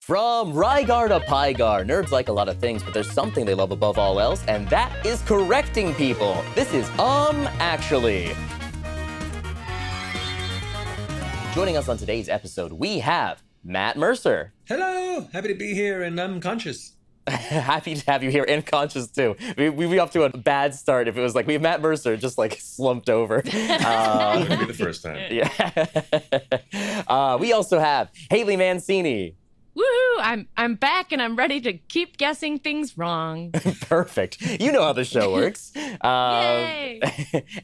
From Rygar to Pygar, nerds like a lot of things, but there's something they love above all else, and that is correcting people. This is Actually. Joining us on today's episode, we have Matt Mercer. Hello, happy to be here, and I'm conscious. Happy to have you here and conscious too. We'd be off to a bad start if it was like we have Matt Mercer just like slumped over. It'll be the first time. Yeah. We also have Haley Mancini. Woohoo! I'm back and I'm ready to keep guessing things wrong. Perfect. You know how the show works. Yay!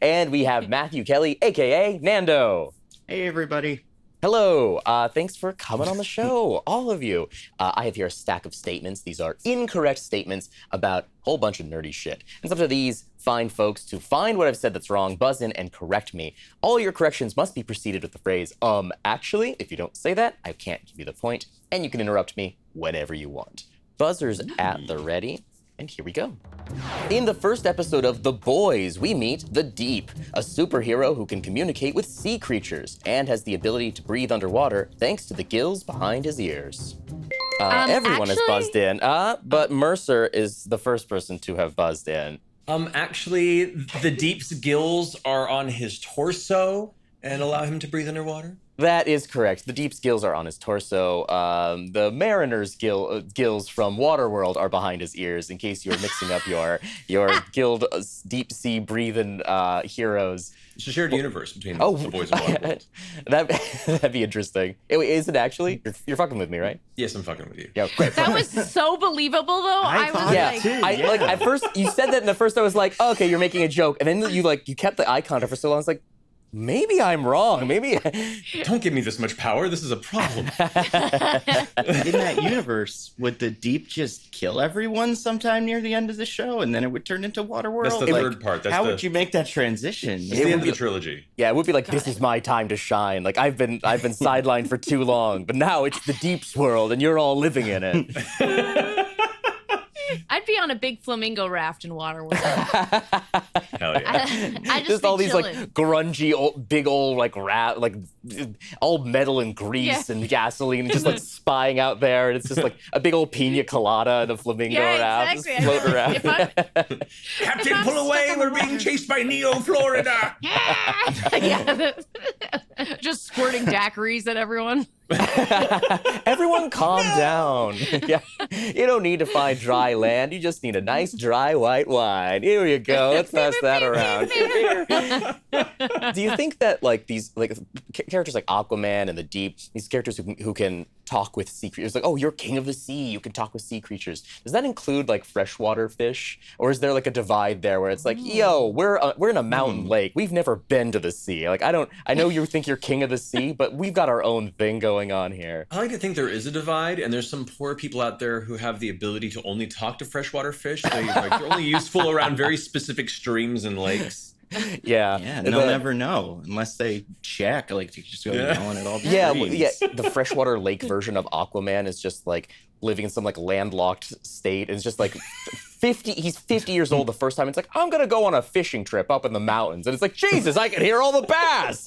And we have Matthew Kelly, aka Nando. Hey, everybody. Hello. Thanks for coming on the show, all of you. I have here a stack of statements. These are incorrect statements about a whole bunch of nerdy shit. And it's up to these fine folks to find what I've said that's wrong, buzz in, and correct me. All your corrections must be preceded with the phrase, actually. If you don't say that, I can't give you the point, and you can interrupt me whenever you want. Buzzers at the ready. And here we go. In the first episode of The Boys, we meet the Deep, a superhero who can communicate with sea creatures and has the ability to breathe underwater thanks to the gills behind his ears. Everyone has buzzed in, but Mercer is the first person to have buzzed in. Actually, the Deep's gills are on his torso and allow him to breathe underwater. That is correct. The Deep's gills are on his torso. The Mariner's gills from Waterworld are behind his ears, in case you're mixing up your gilled deep sea breathing heroes. It's a shared universe between the Boys and Waterworld. That'd be interesting. Is it actually? You're fucking with me, right? Yes, I'm fucking with you. Yeah, great. That was so believable, though. I was like, too. Like at first you said that, and at first I was like, oh, okay, you're making a joke, and then you kept the eye contact for so long. I was like, maybe I'm wrong. Maybe. Don't give me this much power. This is a problem. In that universe, would the Deep just kill everyone sometime near the end of the show, and then it would turn into Waterworld? That's the third part. How would you make that transition? It's the end of the trilogy. Yeah, it would be like, this is my time to shine. Like I've been sidelined for too long, but now it's the Deep's world, and you're all living in it. I'd be on a big flamingo raft in Waterworld. Hell yeah. I Just all these chilling. like grungy, big old like all metal and grease and gasoline, just like spying out there, and it's just like a big old pina colada and a flamingo raft just floating around. Captain, pull away! We're being chased by Neo Florida. Yeah. Just squirting daiquiris at everyone. Everyone calm down. Yeah. You don't need to find dry land. You just need a nice dry white wine. Here you go. Let's pass that around. Do you think that like these characters like Aquaman and the Deep, these characters who can talk with sea creatures, like, oh, you're king of the sea, you can talk with sea creatures, does that include like freshwater fish, or is there like a divide there where it's like, yo, we're in a mountain lake, we've never been to the sea, like I know you think you're king of the sea, but we've got our own thing going on here? I like to think there is a divide, and there's some poor people out there who have the ability to only talk to freshwater fish. They're only useful around very specific streams and lakes. Yeah, and they'll never know unless they check. Like, you just go yelling at all the trees. The freshwater lake version of Aquaman is just like living in some like landlocked state. It's just like 50. He's 50 years old the first time. It's like, I'm gonna go on a fishing trip up in the mountains, and it's like, Jesus, I can hear all the bass.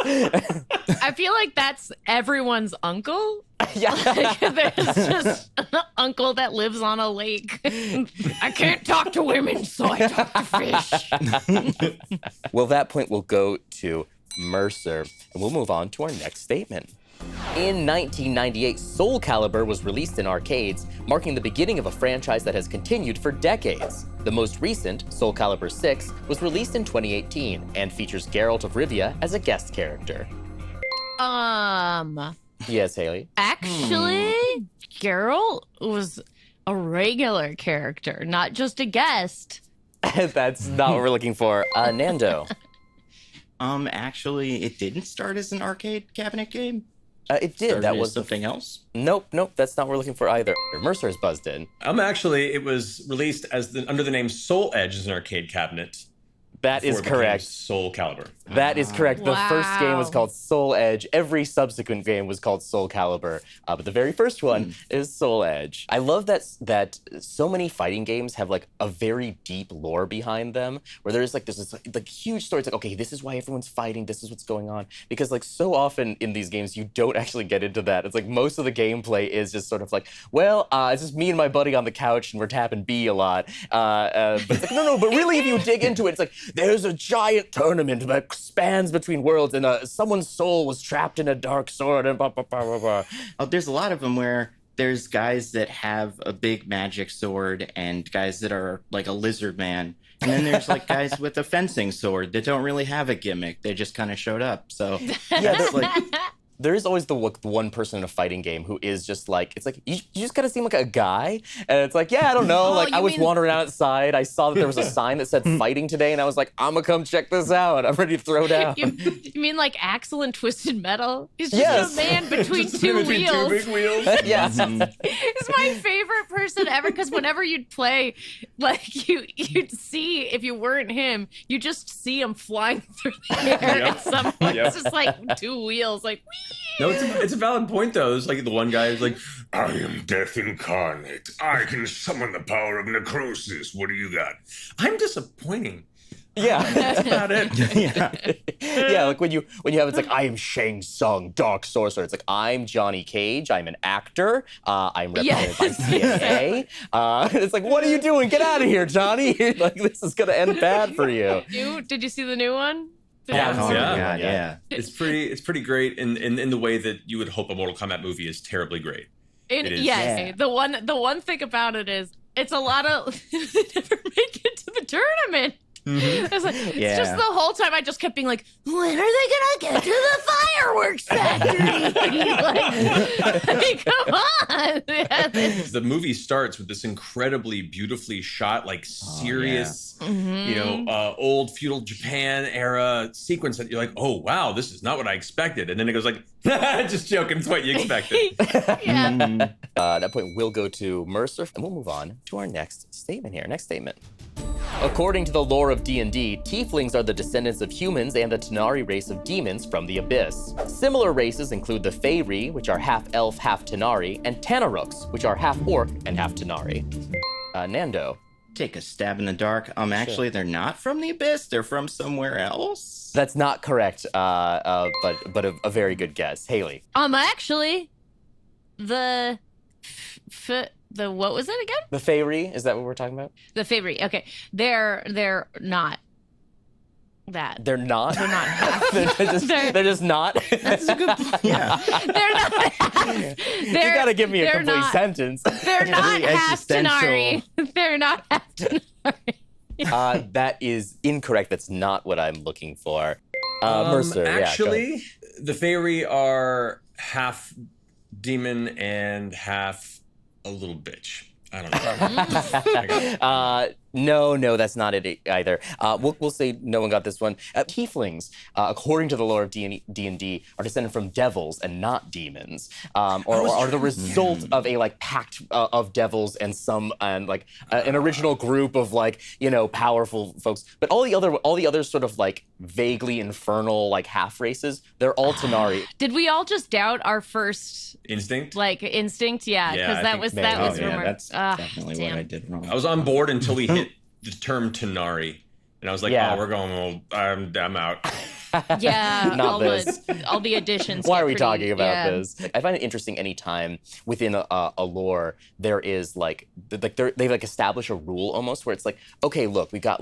I feel like that's everyone's uncle. Yeah. Like, there's just an uncle that lives on a lake. I can't talk to women, so I talk to fish. Well, that point will go to Mercer, and we'll move on to our next statement. In 1998, Soulcalibur was released in arcades, marking the beginning of a franchise that has continued for decades. The most recent, Soulcalibur 6, was released in 2018 and features Geralt of Rivia as a guest character. Yes, Haley? Actually, Geralt was a regular character, not just a guest. That's not what we're looking for. Nando? Actually, it didn't start as an arcade cabinet game. It did. That was something else. Nope. That's not what we're looking for either. Mercer's buzzed in. Actually, it was released as under the name Soul Edge as an arcade cabinet. That is before it became correct. Soulcalibur. That is correct. The first game was Wow. called Soul Edge. Every subsequent game was called Soulcalibur, but the very first one is Soul Edge. I love that so many fighting games have like a very deep lore behind them, where there's like this like huge story. It's like, okay, this is why everyone's fighting. This is what's going on. Because like so often in these games, you don't actually get into that. It's like most of the gameplay is just sort of like, well, it's just me and my buddy on the couch and we're tapping B a lot. But it's like, no, but really, if you dig into it, it's like there's a giant tournament that spans between worlds, and someone's soul was trapped in a dark sword, and blah, blah, blah, blah, blah. Oh, there's a lot of them where there's guys that have a big magic sword and guys that are like a lizard man. And then there's like guys with a fencing sword that don't really have a gimmick. They just kind of showed up. So Yeah, it's like, there is always the one person in a fighting game who is just like, it's like, you just gotta seem like a guy. And it's like, yeah, I don't know. Oh, like, you I was mean- wandering outside. I saw that there was a sign that said fighting today. And I was like, I'm gonna come check this out. I'm ready to throw down. You mean like Axel in Twisted Metal? He's just Yes. a man between two Between wheels. two big wheels. Yeah. He's my favorite person ever because whenever you'd play, like you'd see if you weren't him, you just see him flying through the air Yep. at some point. Yep. It's just like two wheels, like No, it's a valid point though. It's like the one guy is like, I am death incarnate. I can summon the power of necrosis. What do you got? I'm disappointing. Yeah. That's about it. Yeah, like when you have, it's like, I am Shang Tsung, Dark Sorcerer. It's like, I'm Johnny Cage. I'm an actor. I'm represented by Yes. CSA. It's like, what are you doing? Get out of here, Johnny. Like, this is gonna end bad for you. Did you see the new one? Yeah. oh my Yeah. God, yeah. It's pretty great in the way that you would hope a Mortal Kombat movie is terribly great. It is. Yes. Yeah. The one thing about it is it's a lot of they never make it to the tournament. It's like, it's Yeah. just the whole time I just kept being like, when are they gonna get to the fireworks factory? like, come on. Yeah, The movie starts with this incredibly beautifully shot, like serious, Mm-hmm. you know, old feudal Japan era sequence that you're like, oh wow, this is not what I expected, and then it goes like, just joking, it's what you expected. yeah. Mm. At that point, we'll go to Mercer, and we'll move on to our next statement here. Next statement. According to the lore of D&D, Tieflings are the descendants of humans and the Tanari race of demons from the Abyss. Similar races include the Feylii, which are half elf, half Tanari, and Tanaruks, which are half orc and half Tanari. Nando. Take a stab in the dark. Actually, they're not from the Abyss. They're from somewhere else. That's not correct, but a very good guess. Haley. Actually, the what was it again? The Feylii, is that what we're talking about? The favorite. Okay, they're not that. They're not? They're not half. they're just not? That's a good point. Yeah. They're not half. You gotta give me a they're complete not- sentence. They're not Very half Tanari. existential. They're not half Tanari. That is incorrect. That's not what I'm looking for. Mercer, yeah, go ahead. Actually, the Feylii are half demon and half a little bitch. I don't know. No, that's not it either. We'll say no one got this one. Tieflings, according to the lore of D&D, are descended from devils and not demons, or are the result of a like pact of devils and an original group of like, you know, powerful folks. But all the other sort of like vaguely infernal like half races, they're all Tanari. Did we all just doubt our first Instinct? like instinct? Yeah, Yeah, because I that think was maybe. that was Oh, yeah, rumor. that's definitely what damn. I did wrong. I was on board until we hit the term Tanari. And I was like, Yeah. oh, we're going, I'm out. Yeah, Not this. all the additions. Why get are we pretty- talking about yeah. this? I find it interesting anytime within a lore there is like they like establish a rule almost where it's like, okay, look, we've got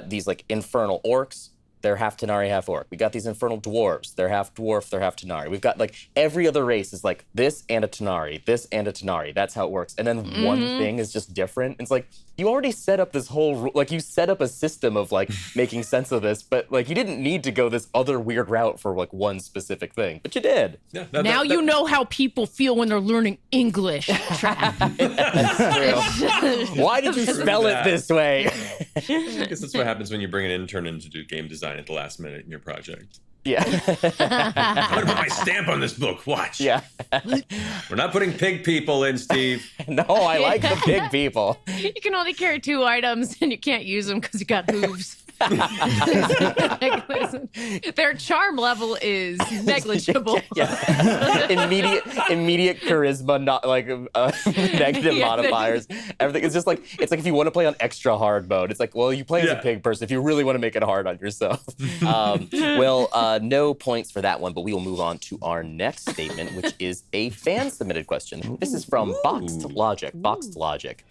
these like infernal orcs. They're half Tanari, half orc. We got these infernal dwarves. They're half dwarf, they're half Tanari. We've got like every other race is like this and a Tanari, this and a Tanari. That's how it works. And then one thing is just different. It's like you already set up this whole like you set up a system of like making sense of this, but like you didn't need to go this other weird route for like one specific thing, but you did. Yeah, Now you know how people feel when they're learning English. Trap. Why did you spell it that. this way? I guess that's what happens when you bring an intern in to do game design at the last minute in your project. Yeah. I'm gonna put my stamp on this book. Watch. Yeah. We're not putting pig people in, Steve. No, I like the big people. You can only carry 2 items and you can't use them because you got hooves. Like, listen, their charm level is negligible. Yeah. immediate charisma, not like negative Yeah, modifiers. Everything is just like, it's like if you want to play on extra hard mode, it's like, well, you play as a pig person if you really want to make it hard on yourself. No points for that one, but we will move on to our next statement, which is a fan-submitted question. This is from Boxed Logic. Boxed Logic.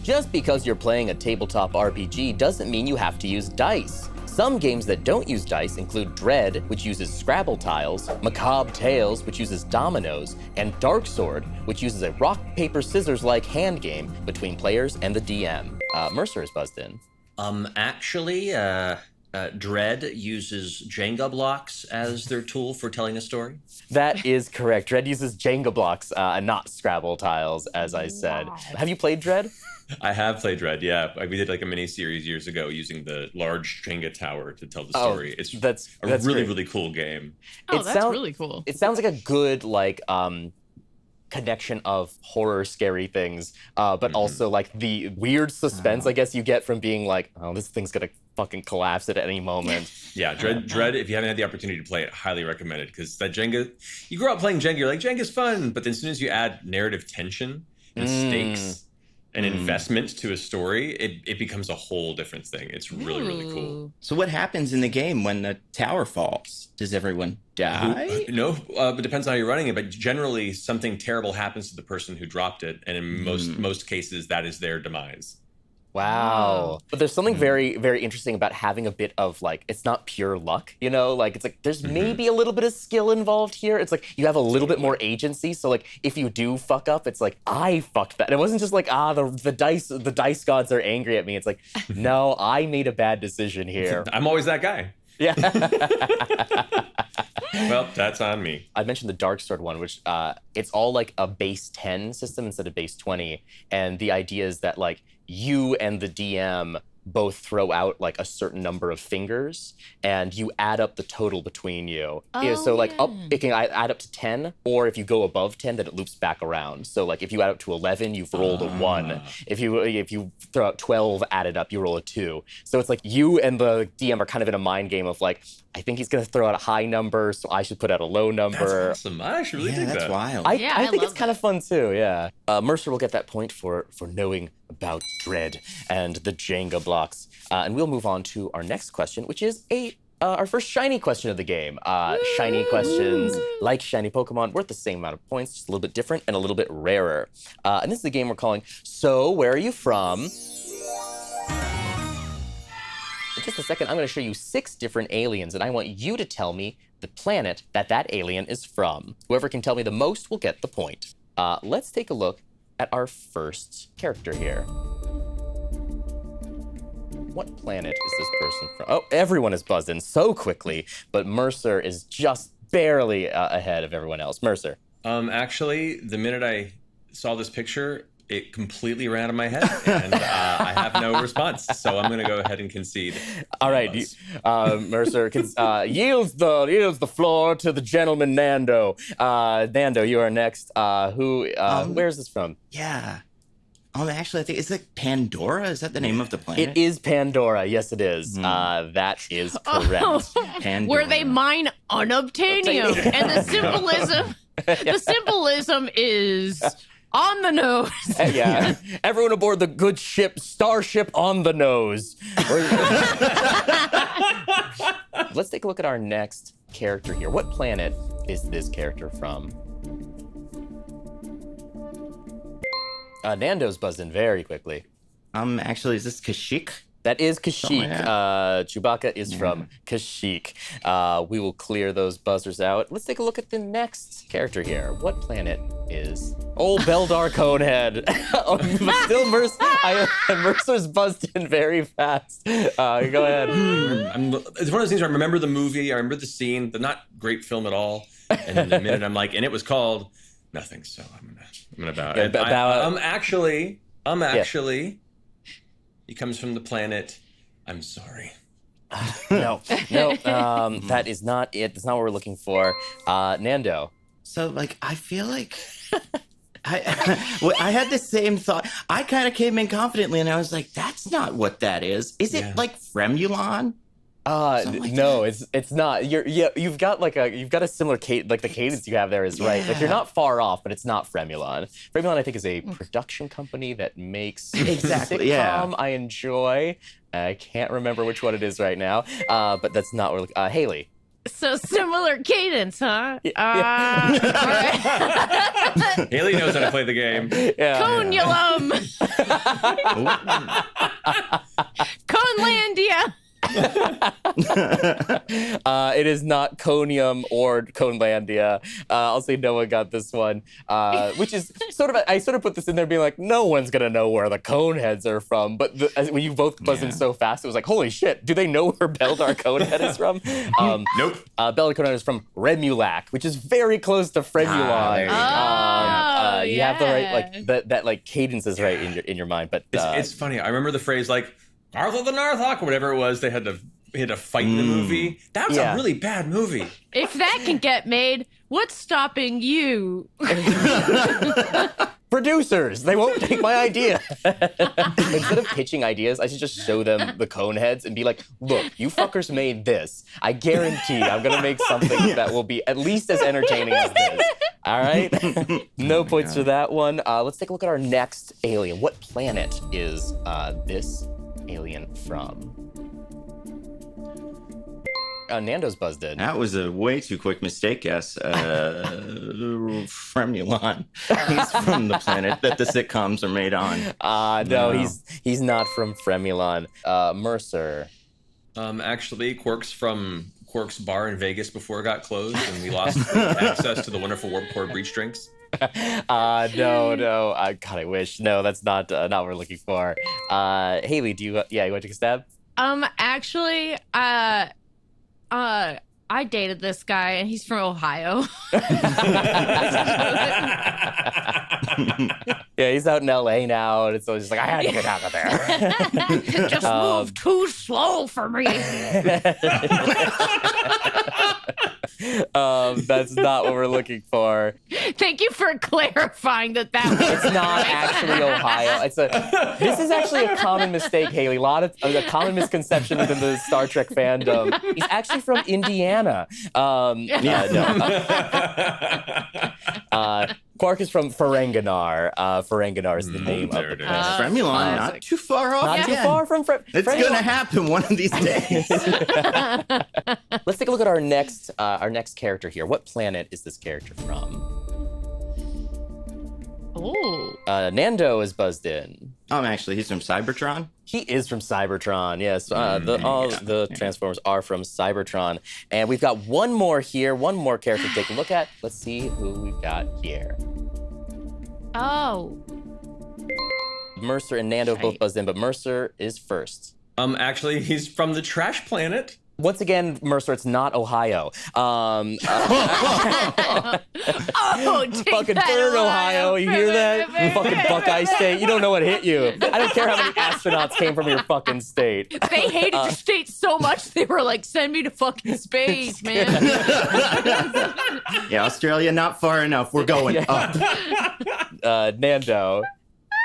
Just because you're playing a tabletop RPG doesn't mean you have to use dice. Some games that don't use dice include Dread, which uses Scrabble tiles, Macabre Tales, which uses dominoes, and Dark Sword, which uses a rock, paper, scissors-like hand game between players and the DM. Mercer is buzzed in. Actually, Dread uses Jenga blocks as their tool for telling a story. That is correct. Dread uses Jenga blocks and not Scrabble tiles, as I said. Wow. Have you played Dread? I have played Dread, yeah. We did like a mini series years ago using the large Jenga tower to tell the story. That's really cool game. Oh, that's really cool. It sounds like a good connection of horror, scary things, but also like the weird suspense, I guess, you get from being like, oh, this thing's gonna fucking collapse at any moment. Yeah, Dread, if you haven't had the opportunity to play it, highly recommend it, because that Jenga, you grow up playing Jenga, you're like, Jenga's fun, but then as soon as you add narrative tension and stakes and investment to a story, it becomes a whole different thing. It's really cool. So what happens in the game when the tower falls? Does everyone die? No, it depends on how you're running it, but generally something terrible happens to the person who dropped it, and in most cases, that is their demise. Wow. But there's something very, very interesting about having a bit of like, it's not pure luck, you know? Like, it's like, there's maybe a little bit of skill involved here. It's like, you have a little bit more agency. So like, if you do fuck up, it's like, I fucked that. And it wasn't just like, the dice gods are angry at me. It's like, no, I made a bad decision here. I'm always that guy. Yeah. Well, that's on me. I mentioned the Dark Sword one, which it's all like a base 10 system instead of base 20. And the idea is that like you and the DM both throw out like a certain number of fingers and you add up the total between you. So like it can add up to 10, or if you go above 10, then it loops back around. So like if you add up to 11, you've rolled a 1. If you throw out 12 added up, you roll a 2. So it's like you and the DM are kind of in a mind game of like, I think he's gonna throw out a high number, so I should put out a low number. That's awesome. I actually really think that's that. wild. I think it's kind of fun too, yeah. Mercer will get that point for knowing about Dread and the Jenga blocks. And we'll move on to our next question, which is our first shiny question of the game. Shiny questions, like shiny Pokemon, worth the same amount of points, just a little bit different and a little bit rarer. And this is the game we're calling So Where Are You From? In just a second, I'm going to show you 6 different aliens, and I want you to tell me the planet that alien is from. Whoever can tell me the most will get the point. Let's take a look at our first character here. What planet is this person from? Oh, everyone is buzzed in so quickly, but Mercer is just barely ahead of everyone else. Mercer. Actually, the minute I saw this picture, it completely ran out of my head, and I have no response. So I'm going to go ahead and concede. All right, Mercer yields the floor to the gentleman Nando. Nando, you are next. Where is this from? Yeah. Actually, I think it's like Pandora. Is that the name of the planet? It is Pandora. Yes, it is. That is correct. Pandora. Where they mine unobtainium, and the symbolism is on the nose. Yeah. Everyone aboard the good ship, Starship on the nose. Let's take a look at our next character here. What planet is this character from? Nando's buzzed in very quickly. Actually, is this Kashyyyk? That is Kashyyyk. Oh, yeah. Chewbacca is from Kashyyyk. We will clear those buzzers out. Let's take a look at the next character here. What planet is old Beldar Conehead? But still, Mercer's buzzed in very fast. Go ahead. It's one of those things where I remember the movie, I remember the scene, the not great film at all. And then the minute I'm like, and it was called nothing, so I'm gonna bow. Yeah, actually, he comes from the planet I'm sorry. No, that is not it. That's not what we're looking for. Nando. So, like, I feel like I had the same thought. I kind of came in confidently, and I was like, "That's not what that is. Is it like Fremulon?" No, it's not. You've got a similar like the cadence you have there is right. Like you're not far off, but it's not Fremulon. Fremulon, I think, is a production company that makes Exactly, sitcom I enjoy. I can't remember which one it is right now, but that's not what we're Haley. So similar cadence, huh? Yeah. All right. Haley knows how to play the game. Yeah. Conulum. Conlandia. It is not Conium or Conelandia. I'll say no one got this one, which is I sort of put this in there being like, no one's going to know where the Coneheads are from. But when you both buzzed in so fast, it was like, holy shit, do they know where Beldar Conehead is from? Nope. Beldar Conehead is from Remulac, which is very close to Fremulon. You have the right, that cadence is right in your mind. But it's funny. I remember the phrase like, Arthur the Narthhawk, or whatever it was, they had to fight in the movie. That was a really bad movie. If that can get made, what's stopping you? Producers, they won't take my idea. Instead of pitching ideas, I should just show them the Coneheads and be like, look, you fuckers made this. I guarantee I'm going to make something that will be at least as entertaining as this. All right? No points for that one. Let's take a look at our next alien. What planet is this alien from? Nando's buzzed in. That was a way too quick mistake guess. Fremulon. He's from the planet that the sitcoms are made on. No, he's not from Fremulon. Mercer. Actually, Quark's bar in Vegas before it got closed, and we lost access to the wonderful Warp Core breach drinks. No. God, I wish. No, that's not what we're looking for. Haley, you want to take a stab? Actually, I dated this guy, and he's from Ohio. Yeah, he's out in LA now, and it's always just like, I had to get out of there. Just move too slow for me. That's not what we're looking for. Thank you for clarifying that was. It's not actually Ohio. This is actually a common mistake, Haley. A common misconception within the Star Trek fandom. He's actually from Indiana. Quark is from Ferenginar. Ferenginar is the name of the planet. Fremulon, not too far off. Not too far from It's Fremulon. gonna happen one of these days. Let's take a look at our next character here. What planet is this character from? Oh. Nando is buzzed in. Actually, he's from Cybertron. He is from Cybertron, yes. All the Transformers are from Cybertron. And we've got one more here, one more character to take a look at. Let's see who we've got here. Oh. Mercer and Nando both buzzed in, but Mercer is first. Actually, he's from the Trash Planet. Once again, Mercer, it's not Ohio. Oh, take fucking that, burn Ohio. You hear that? You fucking Buckeye State. You don't know what hit you. I don't care how many astronauts came from your fucking state. They hated your state so much, they were like, send me to fucking space, man. Yeah, Australia, not far enough. We're going up. Nando.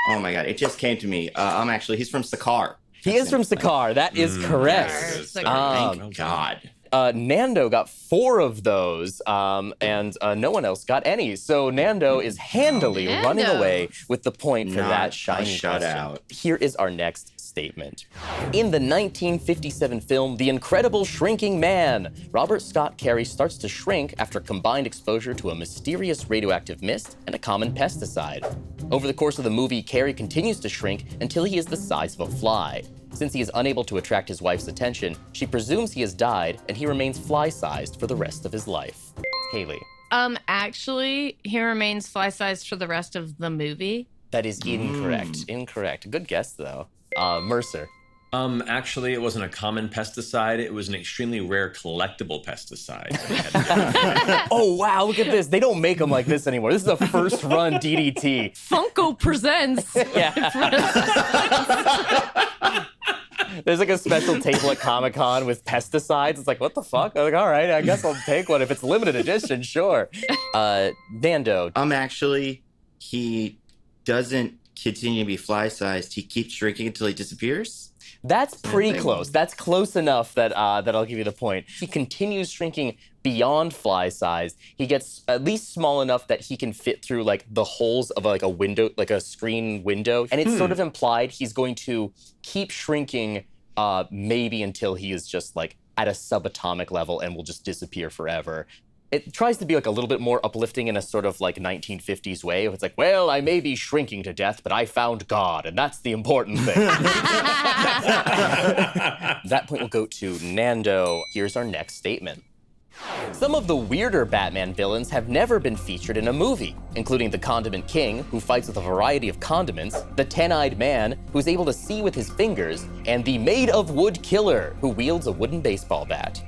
Oh my God, it just came to me. He's from Sakaar. He is from Sakaar. That is correct. Thank God. Nando got 4 of those, and no one else got any. So Nando is handily running away with the point for that shiny shutout. Here is our next statement. In the 1957 film, The Incredible Shrinking Man, Robert Scott Carey starts to shrink after combined exposure to a mysterious radioactive mist and a common pesticide. Over the course of the movie, Carey continues to shrink until he is the size of a fly. Since he is unable to attract his wife's attention, she presumes he has died, and he remains fly-sized for the rest of his life. Haley. Actually, he remains fly-sized for the rest of the movie. That is incorrect. Incorrect. Good guess, though. Mercer. Actually, it wasn't a common pesticide. It was an extremely rare collectible pesticide. Oh, wow, look at this. They don't make them like this anymore. This is a first-run DDT. Funko presents. There's like a special table at Comic-Con with pesticides. It's like, what the fuck? I'm like, all right, I guess I'll take one. If it's limited edition, sure. Nando. Actually, he doesn't continue to be fly-sized. He keeps shrinking until he disappears. That's pretty close. That's close enough that that I'll give you the point. He continues shrinking beyond fly size. He gets at least small enough that he can fit through like the holes of like a window, like a screen window. And it's sort of implied he's going to keep shrinking maybe until he is just like at a subatomic level and will just disappear forever. It tries to be like a little bit more uplifting in a sort of like 1950s way. It's like, well, I may be shrinking to death, but I found God, and that's the important thing. That point will go to Nando. Here's our next statement. Some of the weirder Batman villains have never been featured in a movie, including the Condiment King, who fights with a variety of condiments, the Ten-Eyed Man, who's able to see with his fingers, and the Made-of-Wood Killer, who wields a wooden baseball bat.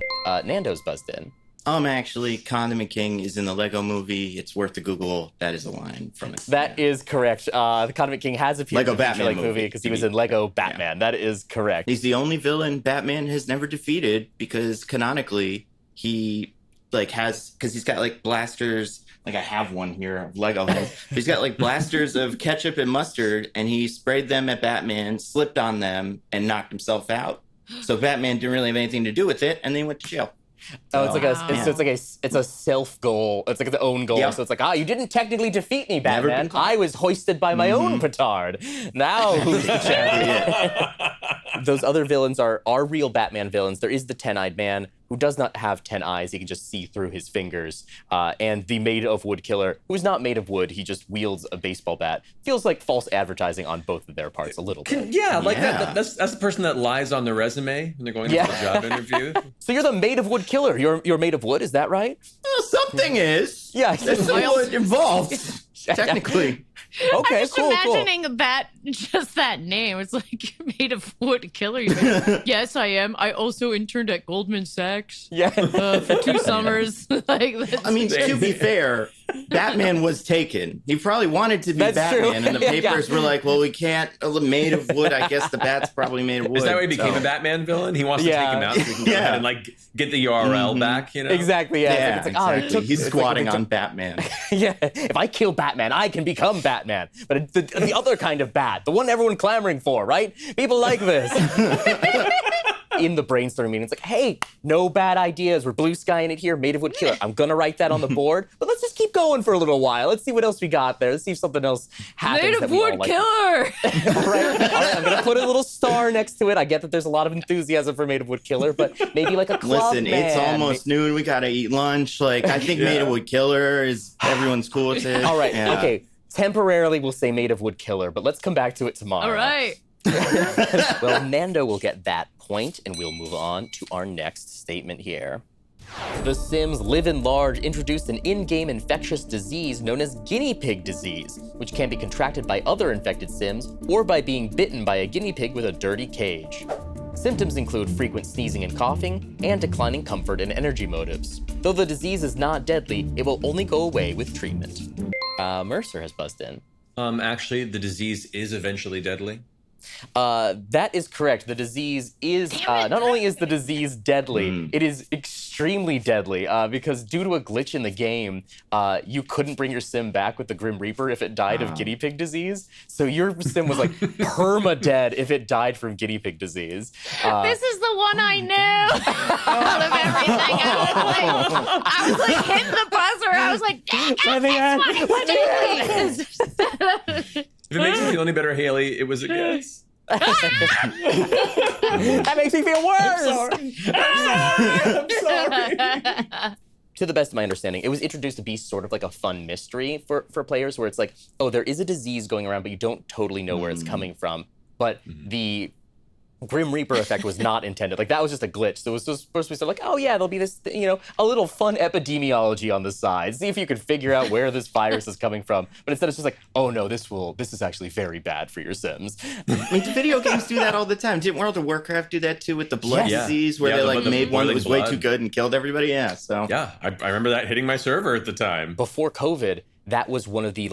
Nando's buzzed in. Actually, Condiment King is in the Lego movie. It's worth a Google. That is a line from it. That is correct. The Condiment King has appeared Lego in the Batman movie because he was in Lego Batman. That is correct. He's the only villain Batman has never defeated because canonically he because he's got like blasters. Like I have one here of Lego. He's got like blasters of ketchup and mustard, and he sprayed them at Batman, slipped on them, and knocked himself out. So Batman didn't really have anything to do with it, and then he went to jail. Oh, it's like it's a self goal. It's like the own goal. Yep. So it's like, you didn't technically defeat me, Never Batman. been caught. I was hoisted by my own petard. Now who's the champion? Those other villains are real Batman villains. There is the Ten-Eyed Man, who does not have 10 eyes. He can just see through his fingers. And the Made-of-Wood Killer, who is not made of wood. He just wields a baseball bat. Feels like false advertising on both of their parts a little bit. That's the person that lies on the resume when they're going to the job interview. So you're the Made-of-Wood Killer. You're made of wood, is that right? Well, something is. Yeah. There's some wood involved, technically. Okay, I'm just imagining that, just that name. It's like Made of Wood Killer. You're like, yes, I am. I also interned at Goldman Sachs. Yeah. For 2 summers. I mean, to be fair, Batman was taken. He probably wanted to be That's Batman, true. and the papers were like, well, we can't, made of wood. I guess the bat's probably made of wood. Is that why he became a Batman villain? He wants to take him out so he can go ahead and like get the URL back, you know? Exactly, yeah. Yeah, It's like, exactly. He's squatting on Batman. Yeah, if I kill Batman, I can become Batman. But the other kind of bat, the one everyone clamoring for, right? People like this. In the brainstorming meeting, it's like, hey, no bad ideas. We're blue skying it here, Made of Wood Killer. I'm gonna write that on the board, but let's just keep going for a little while. Let's see what else we got there. Let's see if something else happens. Made of Wood Killer. All right, I'm gonna put a little star next to it. I get that there's a lot of enthusiasm for Made of Wood Killer, but maybe like a club Listen, man. it's almost noon. We gotta eat lunch. Like, I think Made of Wood Killer is everyone's cool with it. All right, Yeah. okay. Temporarily, we'll say Made of Wood Killer, but let's come back to it tomorrow. All right. Well, Nando will get that point, and we'll move on to our next statement here. The Sims Livin Large introduced an in-game infectious disease known as guinea pig disease, which can be contracted by other infected Sims or by being bitten by a guinea pig with a dirty cage. Symptoms include frequent sneezing and coughing, and declining comfort and energy motives. Though the disease is not deadly, it will only go away with treatment. Mercer has buzzed in. Actually, the disease is eventually deadly. That is correct. The disease is, not only is the disease deadly, it is extremely deadly because due to a glitch in the game, you couldn't bring your sim back with the Grim Reaper if it died of guinea pig disease. So your sim was like perma-dead if it died from guinea pig disease. This is the one I knew out of everything. I was like hitting the buzzer. I was like, If it makes you feel any better, Haley, it was a guess. That makes me feel worse. I'm sorry. To the best of my understanding, it was introduced to be sort of like a fun mystery for players where it's like, oh, there is a disease going around, but you don't totally know where it's coming from. But the Grim Reaper effect was not intended. Like, that was just a glitch. So it was just supposed to be sort of like, oh yeah, there'll be this, a little fun epidemiology on the side. See if you can figure out where this virus is coming from. But instead it's just like, oh no, this is actually very bad for your Sims. I mean, video games do that all the time. Didn't World of Warcraft do that too with the blood Yes. disease, where they the made one that was way blood. too good and killed everybody? Yeah, so Yeah, I remember that hitting my server at the time. Before COVID, that was one of the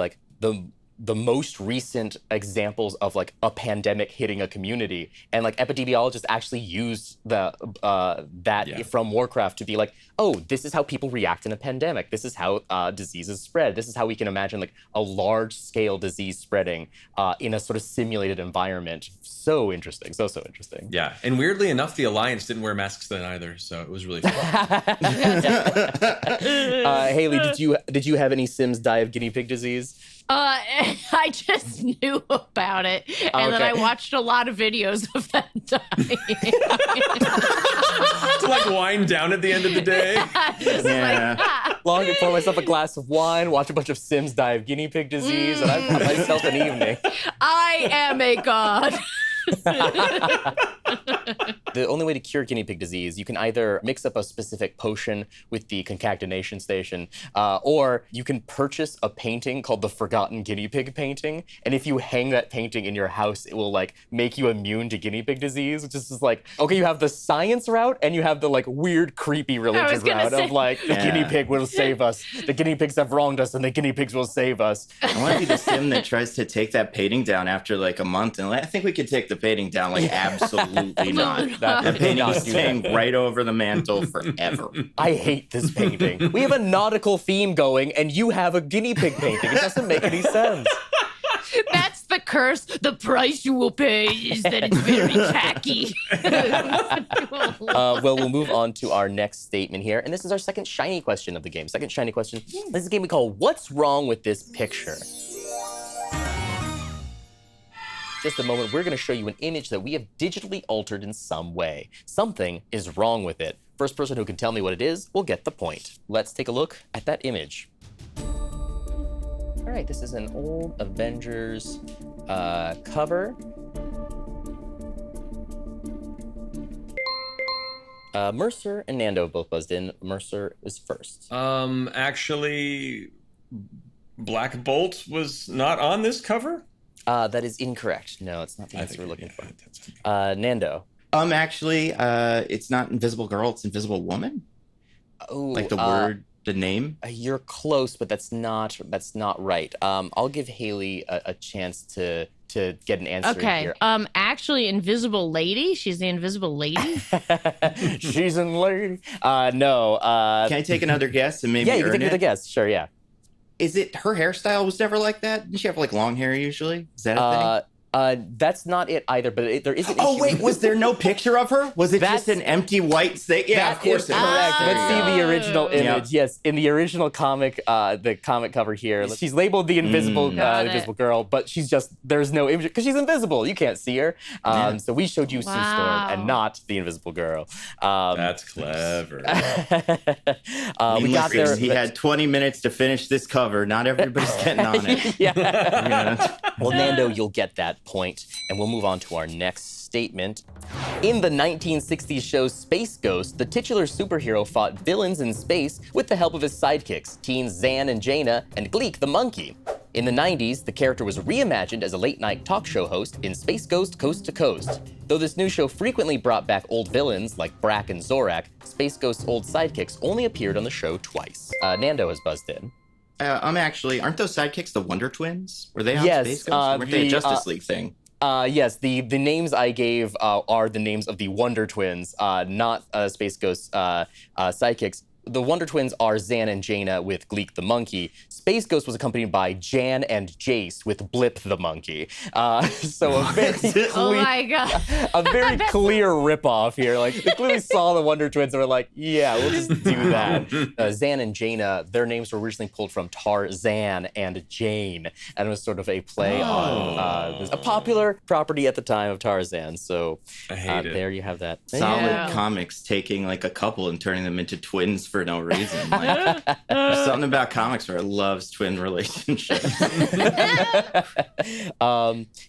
the most recent examples of like a pandemic hitting a community, and like epidemiologists actually used that from Warcraft to be like, oh, this is how people react in a pandemic. This is how diseases spread. This is how we can imagine like a large scale disease spreading in a sort of simulated environment. So interesting, so interesting. Yeah, and weirdly enough, the Alliance didn't wear masks then either, so it was really fun. Haley, did you have any Sims die of guinea pig disease? I just knew about it, and then I watched a lot of videos of them dying. To like wind down at the end of the day. Long to pour myself a glass of wine, watch a bunch of Sims die of guinea pig disease, and I've got myself an evening. I am a god. The only way to cure guinea pig disease, you can either mix up a specific potion with the concatenation station, or you can purchase a painting called the Forgotten Guinea Pig painting, and if you hang that painting in your house, it will like make you immune to guinea pig disease, which is just like, okay, you have the science route and you have the like weird, creepy religion route of like, the guinea pig will save us, the guinea pigs have wronged us, and the guinea pigs will save us. I want to be the Sim that tries to take that painting down after like a month, and like, I think we could take the painting down. Like, absolutely not. That painting is staying right over the mantle forever. I hate this painting. We have a nautical theme going, and you have a guinea pig painting. It doesn't make any sense. That's the curse. The price you will pay is that it's very tacky. Well, we'll move on to our next statement here. And this is our second shiny question of the game. Second shiny question. This is a game we call What's Wrong with This Picture? Just a moment, we're going to show you an image that we have digitally altered in some way. Something is wrong with it. First person who can tell me what it is will get the point. Let's take a look at that image. All right, this is an old Avengers cover. Mercer and Nando both buzzed in. Mercer is first. Actually, Black Bolt was not on this cover? That is incorrect. No, it's not the answer we're looking for. Nando. Actually, it's not Invisible Girl, it's Invisible Woman. Oh, like the word, the name. You're close, but that's not right. I'll give Haley a chance to get an answer here. Actually, Invisible Lady. She's the Invisible Lady. She's in lady. No. Can I take another guess and maybe yeah, you can earn take another it? guess. Sure, yeah. Is it her hairstyle was never like that? Didn't she have like long hair usually? Is that a thing? That's not it either, but there is an Oh issue. wait, was there no picture of her? Was it just an empty white thing? Yeah, of course is it was. correct. There Let's you see go. the original image. Yep. Yes, in the original comic, the comic cover here, she's labeled the invisible invisible girl, but she's just there's no image because she's invisible. You can't see her. So we showed you Sue Storm and not the invisible girl. That's clever. We got there. He had 20 minutes to finish this cover. Not everybody's getting on it. Yeah. Well, Nando, you'll get that point, and we'll move on to our next statement. In the 1960s show Space Ghost, the titular superhero fought villains in space with the help of his sidekicks, teens Zan and Jaina, and Gleek the monkey. In the 90s, the character was reimagined as a late-night talk show host in Space Ghost Coast to Coast. Though this new show frequently brought back old villains like Brack and Zorak, Space Ghost's old sidekicks only appeared on the show twice. Nando has buzzed in. Aren't those sidekicks the Wonder Twins? Were they on Yes, Space Ghost? Weren't they a Justice League thing? Yes, the names I gave are the names of the Wonder Twins, not Space Ghost sidekicks. The Wonder Twins are Zan and Jaina with Gleek the monkey. Space Ghost was accompanied by Jan and Jace with Blip the monkey. So a very clear, Oh my god. a very clear ripoff here. Like they clearly saw the Wonder Twins and were like, yeah, we'll just do that. Zan and Jaina, their names were originally pulled from Tarzan and Jane, and it was sort of a play on a popular property at the time of Tarzan. So I hate it. there you have that. Solid comics taking like a couple and turning them into twins for no reason. Like, there's something about comics where it loves twin relationships.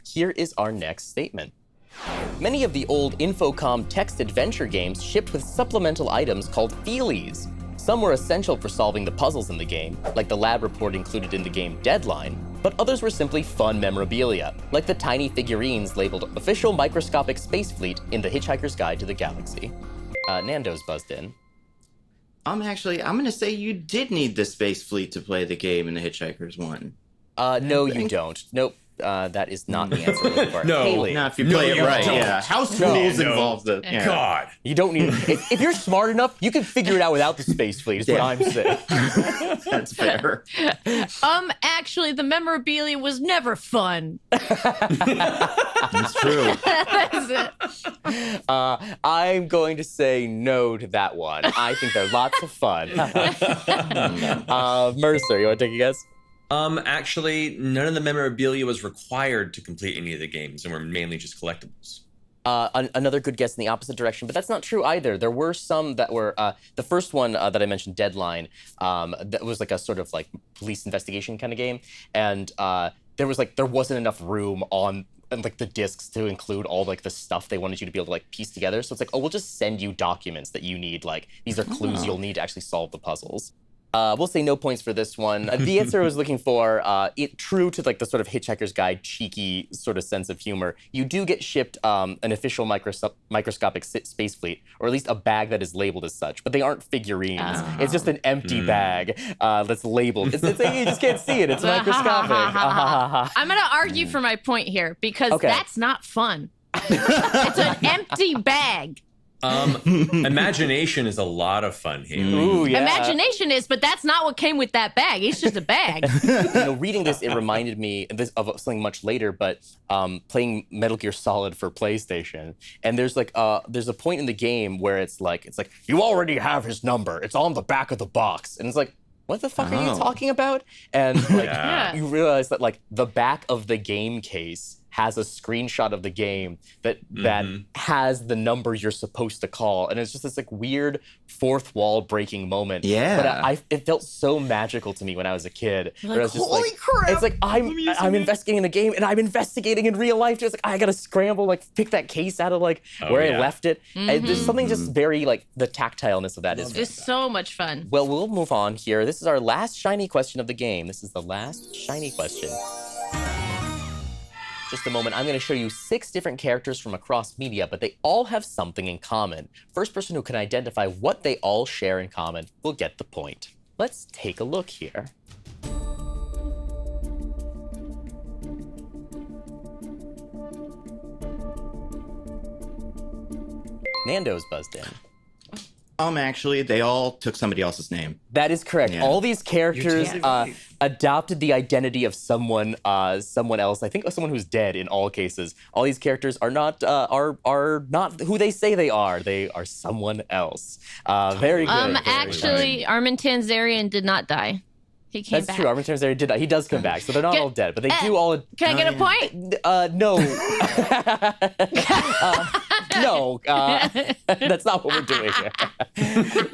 Here is our next statement. Many of the old Infocom text adventure games shipped with supplemental items called feelies. Some were essential for solving the puzzles in the game, like the lab report included in the game Deadline, but others were simply fun memorabilia, like the tiny figurines labeled Official Microscopic Space Fleet in The Hitchhiker's Guide to the Galaxy. Nando's buzzed in. I'm going to say you did need the Space Fleet to play the game in the Hitchhiker's one. No, you don't. Nope. That is not the answer we're looking for. No. Haley, Now, if you No, play it you right, don't. yeah. House No. rules No. involve the. Yeah. God. you don't need. If you're smart enough, you can figure it out without the space fleet. Is what Yeah. I'm saying. That's fair. Actually, the memorabilia was never fun. That's true. That's it. I'm going to say no to that one. I think they're lots of fun. Mercer, you want to take a guess? Actually, none of the memorabilia was required to complete any of the games, and were mainly just collectibles. Another good guess in the opposite direction, but that's not true either. There were some that were the first one that I mentioned, Deadline. That was like a sort of like police investigation kind of game, and there wasn't enough room on and like the discs to include all like the stuff they wanted you to be able to like piece together. So it's like, oh, we'll just send you documents that you need. Like these are clues you'll need to actually solve the puzzles. We'll say no points for this one. The answer I was looking for, true to like the sort of Hitchhiker's Guide cheeky sort of sense of humor, you do get shipped an official microscopic space fleet, or at least a bag that is labeled as such, but they aren't figurines. It's just an empty bag that's labeled. You just can't see it. It's microscopic. I'm going to argue for my point here because Okay. that's not fun. It's an empty bag. Imagination is a lot of fun here. Ooh, yeah. Imagination is, but that's not what came with that bag. It's just a bag. Reading this, it reminded me of something much later, but playing Metal Gear Solid for PlayStation, and there's a point in the game where it's like you already have his number. It's on the back of the box, and it's like, what the fuck are you talking about? And like Yeah. you realize that like the back of the game case has a screenshot of the game that has the number you're supposed to call, and it's just this like weird fourth wall breaking moment. Yeah. But it felt so magical to me when I was a kid. You're where I like, was just holy crap! It's like I'm investigating in the game, and I'm investigating in real life. Just like I gotta scramble, like pick that case out of like where I left it. And there's something just very like the tactileness of that is. It's so much fun. Well, we'll move on here. This is our last shiny question of the game. This is the last shiny question. Just a moment, I'm going to show you 6 different characters from across media, but they all have something in common. First person who can identify what they all share in common will get the point. Let's take a look here. Nando's buzzed in. Actually, they all took somebody else's name. That is correct. Yeah. All these characters adopted the identity of someone else. I think someone who's dead in all cases. All these characters are not not who they say they are. They are someone else. Very good. Actually, Armin Tanzarian did not die. He came That's back. true. Armin Tanzarian did. He does come back, so they're not all dead, but they do all. Can I get a point? No. No. That's not what we're doing here.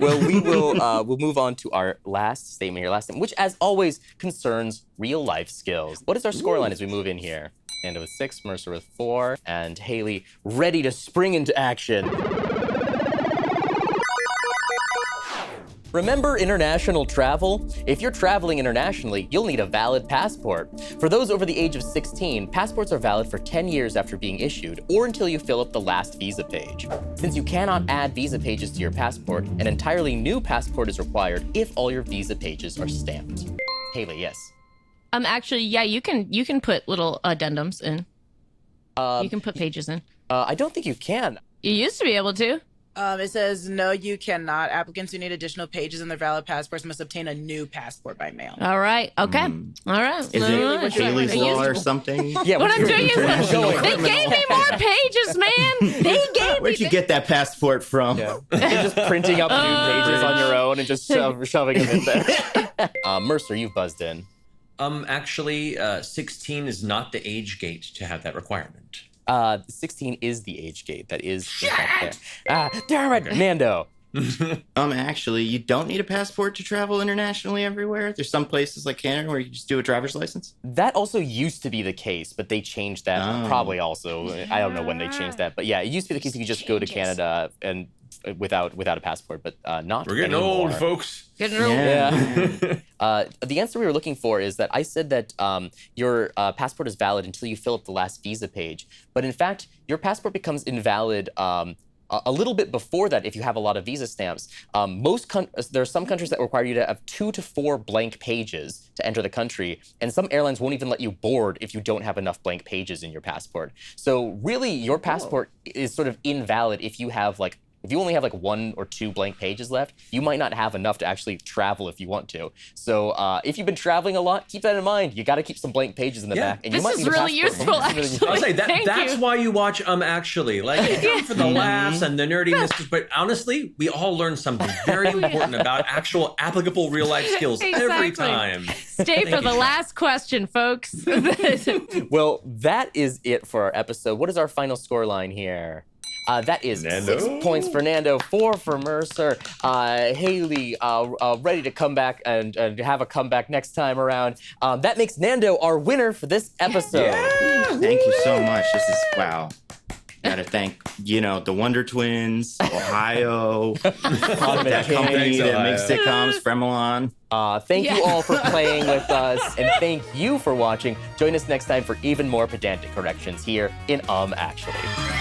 Well, we'll move on to our last statement here, which, as always, concerns real life skills. What is our scoreline as we move in here? Nando with 6, Mercer with 4, and Haley ready to spring into action. Remember international travel? If you're traveling internationally, you'll need a valid passport. For those over the age of 16, passports are valid for 10 years after being issued, or until you fill up the last visa page. Since you cannot add visa pages to your passport, an entirely new passport is required if all your visa pages are stamped. Haley, yes. Actually, yeah, you can put little addendums in. You can put pages in. I don't think you can. You used to be able to. It says, no, you cannot. Applicants who need additional pages in their valid passports must obtain a new passport by mail. All right. Okay. All right. Is All right. it Haley's I Law used- or something? Yeah, What I'm doing is international they gave me more pages, man. They gave Where'd you get that passport from? Yeah. You're just printing up new pages on your own and just shoving them in there. Mercer, you've buzzed in. Actually, 16 is not the age gate to have that requirement. 16 is the age gate. That is in fact there. Damn it, Nando. Actually, you don't need a passport to travel internationally everywhere. There's some places like Canada where you just do a driver's license. That also used to be the case, but they changed that. Probably also. I don't know when they changed that, but yeah, it used to be the case you could just go to Canada and without a passport, but not. We're getting anymore. old, folks. Getting real. Yeah. The answer we were looking for is that I said that your passport is valid until you fill up the last visa page. But in fact, your passport becomes invalid a little bit before that, if you have a lot of visa stamps, there are some countries that require you to have 2 to 4 blank pages to enter the country, and some airlines won't even let you board if you don't have enough blank pages in your passport. So really, your passport is sort of invalid if you have if you only have 1 or 2 blank pages left, you might not have enough to actually travel if you want to. So if you've been traveling a lot, keep that in mind. You got to keep some blank pages in the back. And This you might is need a really passport. useful, actually. I'll say Thank that's you. why you watch Actually. Like, you come for the laughs and the nerdiness, but honestly, we all learn something very important about actual applicable real life skills every Exactly. time. Stay for the last question, folks. Well, that is it for our episode. What is our final score line here? That is Nando? 6 points for Nando, 4 for Mercer. Haley, ready to come back and have a comeback next time around. That makes Nando our winner for this episode. Thank you so much. This is wow. Gotta thank, the Wonder Twins, Ohio, that company that makes sitcoms, Fremulon. Thank you all for playing with us, and thank you for watching. Join us next time for even more pedantic corrections here in Actually.